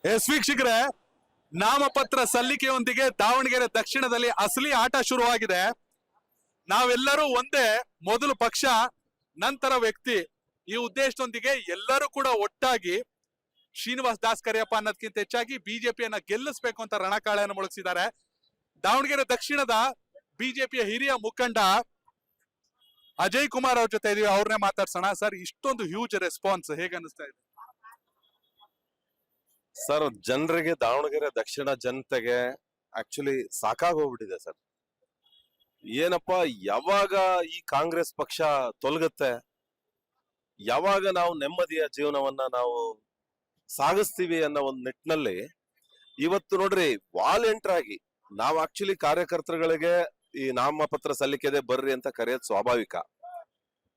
ವೀಕ್ಷಕರೇ, ನಾಮಪತ್ರ ಸಲ್ಲಿಕೆಯೊಂದಿಗೆ ದಾವಣಗೆರೆ ದಕ್ಷಿಣದಲ್ಲಿ ಅಸಲಿ ಆಟ ಶುರುವಾಗಿದೆ. ನಾವೆಲ್ಲರೂ ಒಂದೇ, ಮೊದಲು ಪಕ್ಷ ನಂತರ ವ್ಯಕ್ತಿ, ಈ ಉದ್ದೇಶದೊಂದಿಗೆ ಎಲ್ಲರೂ ಕೂಡ ಒಟ್ಟಾಗಿ ಶ್ರೀನಿವಾಸ್ ದಾಸ್ ಕರಿಯಪ್ಪ ಅನ್ನೋದಕ್ಕಿಂತ ಹೆಚ್ಚಾಗಿ ಬಿಜೆಪಿಯನ್ನ ಗೆಲ್ಲಿಸಬೇಕು ಅಂತ ರಣಕಾಳೆಯನ್ನು ಮೊಳಗಿಸಿದ್ದಾರೆ. ದಾವಣಗೆರೆ ದಕ್ಷಿಣದ ಬಿಜೆಪಿಯ ಹಿರಿಯ ಮುಖಂಡ ಅಜಯ್ ಕುಮಾರ್ ಅವ್ರ ಜೊತೆ ಇದೀವಿ, ಅವ್ರನ್ನೇ ಮಾತಾಡ್ಸೋಣ. ಸರ್, ಇಷ್ಟೊಂದು ಹ್ಯೂಜ್ ರೆಸ್ಪಾನ್ಸ್ ಹೇಗೆ ಅನಿಸ್ತಾ ಇದೆ? ಸರ್, ಜನರಿಗೆ, ದಾವಣಗೆರೆ ದಕ್ಷಿಣ ಜನತೆಗೆ ಆಕ್ಚುಲಿ ಸಾಕಾಗೋಗ್ಬಿಟ್ಟಿದೆ ಸರ್. ಏನಪ್ಪ, ಯಾವಾಗ ಈ ಕಾಂಗ್ರೆಸ್ ಪಕ್ಷ ತೊಲಗುತ್ತೆ, ಯಾವಾಗ ನಾವು ನೆಮ್ಮದಿಯ ಜೀವನವನ್ನ ನಾವು ಸಾಗಿಸ್ತೀವಿ ಅನ್ನೋ ಒಂದು ನಿಟ್ಟಿನಲ್ಲಿ ಇವತ್ತು ನೋಡ್ರಿ, ವಾಲಂಟಿಯರ್ ಆಗಿ ನಾವು ಆಕ್ಚುಲಿ ಕಾರ್ಯಕರ್ತರುಗಳಿಗೆ ಈ ನಾಮಪತ್ರ ಸಲ್ಲಿಕೆದೆ ಬರ್ರಿ ಅಂತ ಕರೆಯೋದು ಸ್ವಾಭಾವಿಕ.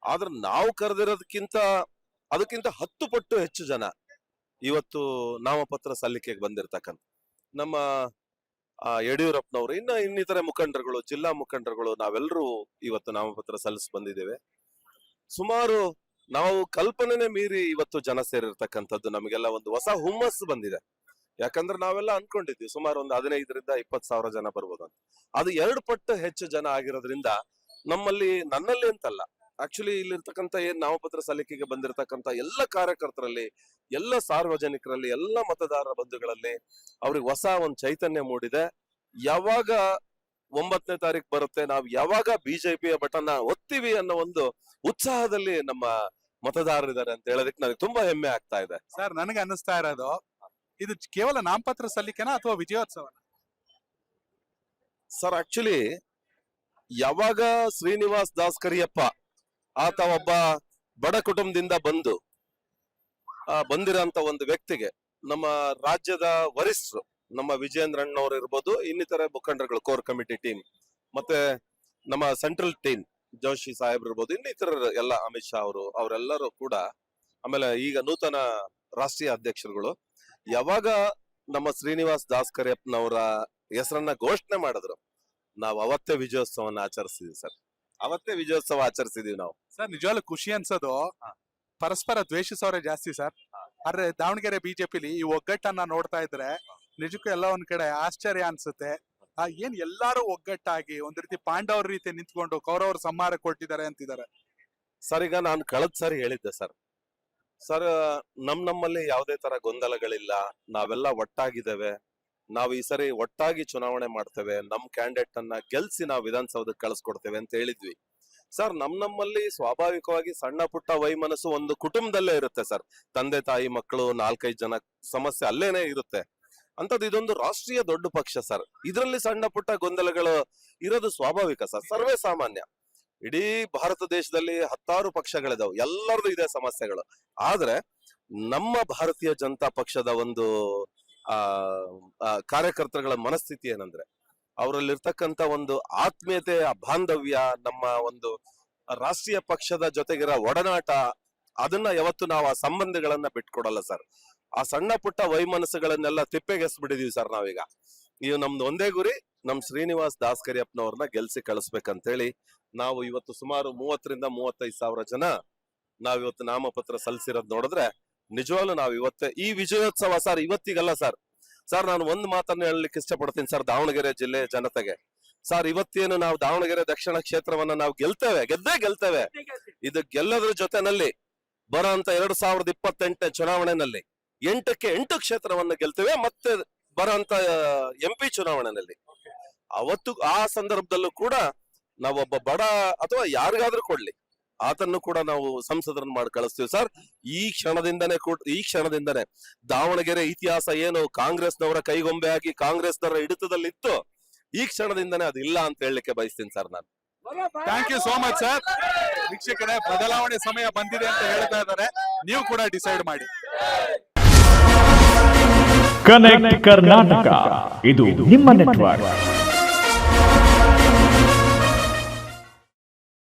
ಆದ್ರೆ ನಾವು ಕರೆದಿರೋದಕ್ಕಿಂತ ಅದಕ್ಕಿಂತ 10 ಪಟ್ಟು ಹೆಚ್ಚು ಜನ ಇವತ್ತು ನಾಮಪತ್ರ ಸಲ್ಲಿಕೆಗೆ ಬಂದಿರ್ತಕ್ಕಂಥ ನಮ್ಮ ಯಡಿಯೂರಪ್ಪನವರು, ಇನ್ನಿತರೆ ಮುಖಂಡರುಗಳು, ಜಿಲ್ಲಾ ಮುಖಂಡರುಗಳು, ನಾವೆಲ್ಲರೂ ಇವತ್ತು ನಾಮಪತ್ರ ಸಲ್ಲಿಸಿ ಬಂದಿದ್ದೇವೆ. ಸುಮಾರು ನಾವು ಕಲ್ಪನೆನೇ ಮೀರಿ ಇವತ್ತು ಜನ ಸೇರಿರ್ತಕ್ಕಂಥದ್ದು. ನಮಗೆಲ್ಲ ಒಂದು ಹೊಸ ಹುಮ್ಮಸ್ಸು ಬಂದಿದೆ. ಯಾಕಂದ್ರೆ ನಾವೆಲ್ಲ ಅನ್ಕೊಂಡಿದ್ವಿ ಸುಮಾರು ಒಂದು 15ರಿಂದ 20 ಸಾವಿರ ಜನ ಬರ್ಬೋದು ಅಂತ. ಅದು 2 ಪಟ್ಟು ಹೆಚ್ಚು ಜನ ಆಗಿರೋದ್ರಿಂದ ನನ್ನಲ್ಲಿ ಅಂತಲ್ಲ, ಆಕ್ಚುಲಿ ಇಲ್ಲಿರ್ತಕ್ಕಂಥ ಏನ್ ನಾಮಪತ್ರ ಸಲ್ಲಿಕೆಗೆ ಬಂದಿರತಕ್ಕಂಥ ಎಲ್ಲ ಕಾರ್ಯಕರ್ತರಲ್ಲಿ, ಎಲ್ಲ ಸಾರ್ವಜನಿಕರಲ್ಲಿ, ಎಲ್ಲ ಮತದಾರ ಬಂಧುಗಳಲ್ಲಿ ಅವ್ರಿಗೆ ಹೊಸ ಒಂದು ಚೈತನ್ಯ ಮೂಡಿದೆ. ಯಾವಾಗ 9ನೇ ತಾರೀಕು ಬರುತ್ತೆ, ನಾವು ಯಾವಾಗ ಬಿಜೆಪಿಯ ಬಟನ್ನ ಒತ್ತೀವಿ ಅನ್ನೋ ಒಂದು ಉತ್ಸಾಹದಲ್ಲಿ ನಮ್ಮ ಮತದಾರರಿದ್ದಾರೆ ಅಂತ ಹೇಳೋದಕ್ಕೆ ನನಗೆ ತುಂಬಾ ಹೆಮ್ಮೆ ಆಗ್ತಾ ಇದೆ. ಸರ್, ನನಗೆ ಅನ್ನಿಸ್ತಾ ಇರೋದು, ಇದು ಕೇವಲ ನಾಮಪತ್ರ ಸಲ್ಲಿಕೆನಾ ಅಥವಾ ವಿಜಯೋತ್ಸವ? ಸರ್, ಆಕ್ಚುಲಿ ಯಾವಾಗ ಶ್ರೀನಿವಾಸ್ ದಾಸ್ ಕರಿಯಪ್ಪ ಆತ ಒಬ್ಬ ಬಡ ಕುಟುಂಬದಿಂದ ಬಂದಿರೋಂತ ಒಂದು ವ್ಯಕ್ತಿಗೆ ನಮ್ಮ ರಾಜ್ಯದ ವರಿಷ್ಠರು, ನಮ್ಮ ವಿಜಯೇಂದ್ರ ಅಣ್ಣವ್ರು ಇರ್ಬೋದು, ಇನ್ನಿತರ ಮುಖಂಡರುಗಳು, ಕೋರ್ ಕಮಿಟಿ ಟೀಮ್, ಮತ್ತೆ ನಮ್ಮ ಸೆಂಟ್ರಲ್ ಟೀಮ್ ಜೋಶಿ ಸಾಹೇಬ್ರು ಇರ್ಬೋದು, ಇನ್ನಿತರ ಎಲ್ಲ, ಅಮಿತ್ ಶಾ ಅವರೆಲ್ಲರೂ ಕೂಡ, ಆಮೇಲೆ ಈಗ ನೂತನ ರಾಷ್ಟ್ರೀಯ ಅಧ್ಯಕ್ಷರುಗಳು, ಯಾವಾಗ ನಮ್ಮ ಶ್ರೀನಿವಾಸ್ ದಾಸ್ ಕರಿಯಪ್ಪನವರ ಹೆಸರನ್ನ ಘೋಷಣೆ ಮಾಡಿದ್ರು, ನಾವು ಅವತ್ತೇ ವಿಜಯೋತ್ಸವನ್ನ ಆಚರಿಸಿದ್ವಿ ಸರ್. ಅವತ್ತೇ ವಿಜಯೋತ್ಸವ ಆಚರಿಸಿದೀವಿ ನಾವು. ಸರ್, ನಿಜವಾಗ್ಲೂ ಖುಷಿ ಅನ್ಸೋದು, ಪರಸ್ಪರ ದ್ವೇಷಿಸೋರೆ ಜಾಸ್ತಿ ಸರ್. ಆದ್ರೆ ದಾವಣಗೆರೆ ಬಿಜೆಪಿಲಿ ಈ ಒಗ್ಗಟ್ಟನ್ನ ನೋಡ್ತಾ ಇದ್ರೆ ನಿಜಕ್ಕೂ ಎಲ್ಲ ಒಂದ್ ಕಡೆ ಆಶ್ಚರ್ಯ ಅನ್ಸುತ್ತೆ. ಏನ್ ಎಲ್ಲಾರು ಒಗ್ಗಟ್ಟಾಗಿ ಒಂದ್ ರೀತಿ ಪಾಂಡವರ ರೀತಿ ನಿಂತ್ಕೊಂಡು ಕೌರವರು ಸಂಹಾರ ಕೊಟ್ಟಿದ್ದಾರೆ ಅಂತಿದ್ದಾರೆ. ಸರ್, ಈಗ ನಾನು ಕಳೆದ ಸಾರಿ ಹೇಳಿದ್ದೆ ಸರ್, ನಮ್ಮಲ್ಲಿ ಯಾವುದೇ ತರ ಗೊಂದಲಗಳಿಲ್ಲ, ನಾವೆಲ್ಲ ಒಟ್ಟಾಗಿದ್ದೇವೆ, ನಾವು ಈ ಸರಿ ಒಟ್ಟಾಗಿ ಚುನಾವಣೆ ಮಾಡ್ತೇವೆ, ನಮ್ ಕ್ಯಾಂಡಿಡೇಟ್ ಅನ್ನ ಗೆಲ್ಸಿ ನಾವು ವಿಧಾನಸೌಧಕ್ಕೆ ಕಳಿಸ್ಕೊಡ್ತೇವೆ ಅಂತ ಹೇಳಿದ್ವಿ ಸರ್. ನಮ್ಮಲ್ಲಿ ಸ್ವಾಭಾವಿಕವಾಗಿ ಸಣ್ಣ ಪುಟ್ಟ ವೈಮನಸ್ಸು ಒಂದು ಕುಟುಂಬದಲ್ಲೇ ಇರುತ್ತೆ ಸರ್. ತಂದೆ ತಾಯಿ ಮಕ್ಕಳು 4-5 ಜನ ಸಮಸ್ಯೆ ಅಲ್ಲೇನೆ ಇರುತ್ತೆ. ಅಂತದ್ದು ಇದೊಂದು ರಾಷ್ಟ್ರೀಯ ದೊಡ್ಡ ಪಕ್ಷ ಸರ್. ಇದರಲ್ಲಿ ಸಣ್ಣ ಪುಟ್ಟ ಗೊಂದಲಗಳು ಇರೋದು ಸ್ವಾಭಾವಿಕ ಸರ್, ಸರ್ವೇ ಸಾಮಾನ್ಯ. ಇಡೀ ಭಾರತ ದೇಶದಲ್ಲಿ 10 ಪಕ್ಷಗಳಿದಾವೆ, ಎಲ್ಲರದು ಇದೆ ಸಮಸ್ಯೆಗಳು. ಆದ್ರೆ ನಮ್ಮ ಭಾರತೀಯ ಜನತಾ ಪಕ್ಷದ ಒಂದು ಕಾರ್ಯಕರ್ತರುಗಳ ಮನಸ್ಥಿತಿ ಏನಂದ್ರೆ, ಅವರಲ್ಲಿರ್ತಕ್ಕಂಥ ಒಂದು ಆತ್ಮೀಯತೆ, ಬಾಂಧವ್ಯ, ನಮ್ಮ ಒಂದು ರಾಷ್ಟ್ರೀಯ ಪಕ್ಷದ ಜೊತೆಗಿರೋ ಒಡನಾಟ, ಅದನ್ನ ಯಾವತ್ತು ನಾವು ಆ ಸಂಬಂಧಗಳನ್ನ ಬಿಟ್ಕೊಡಲ್ಲ ಸರ್. ಆ ಸಣ್ಣ ಪುಟ್ಟ ವೈಮನಸ್ಸುಗಳನ್ನೆಲ್ಲ ತಿಪ್ಪೆಗೆಸ್ಬಿಟ್ಟಿದೀವಿ ಸರ್ ನಾವೀಗ. ಈಗ ನಮ್ದು ಒಂದೇ ಗುರಿ, ನಮ್ ಶ್ರೀನಿವಾಸ್ ದಾಸ್ ಕರಿಯಪ್ಪನವ್ರನ್ನ ಗೆಲ್ಸಿ ಕಳಿಸ್ಬೇಕಂತೇಳಿ ನಾವು ಇವತ್ತು ಸುಮಾರು 30ರಿಂದ 35 ಸಾವಿರ ಜನ ನಾವಿವತ್ತು ನಾಮಪತ್ರ ಸಲ್ಲಿಸಿರೋದ್ ನೋಡಿದ್ರೆ ನಿಜವಾಗ್ಲೂ ನಾವು ಇವತ್ತೇ ಈ ವಿಜಯೋತ್ಸವ ಸರ್, ಇವತ್ತಿಗಲ್ಲ ಸರ್. ನಾನು ಒಂದು ಮಾತನ್ನ ಹೇಳಲಿಕ್ಕೆ ಇಷ್ಟಪಡ್ತೀನಿ ಸರ್, ದಾವಣಗೆರೆ ಜಿಲ್ಲೆ ಜನತೆಗೆ. ಸರ್, ಇವತ್ತೇನು ನಾವು ದಾವಣಗೆರೆ ದಕ್ಷಿಣ ಕ್ಷೇತ್ರವನ್ನ ನಾವು ಗೆದ್ದೇ ಗೆಲ್ತೇವೆ. ಇದು ಗೆಲ್ಲೋದ್ರ ಜೊತೆನಲ್ಲಿ ಬರೋಂತ 2028 ಚುನಾವಣೆನಲ್ಲಿ 8ಕ್ಕೆ 8 ಕ್ಷೇತ್ರವನ್ನ ಗೆಲ್ತೇವೆ. ಮತ್ತೆ ಬರೋಂತ MP ಚುನಾವಣೆಯಲ್ಲಿ ಅವತ್ತು ಆ ಸಂದರ್ಭದಲ್ಲೂ ಕೂಡ ನಾವೊಬ್ಬ ಬಡ ಅಥವಾ ಯಾರಿಗಾದ್ರೂ ಕೊಡ್ಲಿ, ಆತನ್ನು ಕೂಡ ನಾವು ಸಂಸದರನ್ನ ಮಾಡಿ ಕಳಿಸ್ತೀವಿ ಸರ್. ಈ ಕ್ಷಣದಿಂದನೇ ದಾವಣಗೆರೆ ಇತಿಹಾಸ ಏನು ಕಾಂಗ್ರೆಸ್ನವರ ಕೈಗೊಂಬೆ ಆಗಿ ಕಾಂಗ್ರೆಸ್ನವರ ಹಿಡಿತದಲ್ಲಿತ್ತು, ಈ ಕ್ಷಣದಿಂದನೇ ಅದು ಇಲ್ಲ ಅಂತ ಹೇಳಲಿಕ್ಕೆ ಬಯಸ್ತೀನಿ ಸರ್ ನಾನು. Thank you so much sir. ವೀಕ್ಷಕರೇ, ಬದಲಾವಣೆ ಸಮಯ ಬಂದಿದೆ ಅಂತ ಹೇಳ್ತಾ ಇದ್ದಾರೆ, ನೀವು ಕೂಡ ಡಿಸೈಡ್ ಮಾಡಿ. ಕನೆಕ್ಟ್ ಕರ್ನಾಟಕ, ಇದು ನಿಮ್ಮ ನೆಟ್ವರ್ಕ್.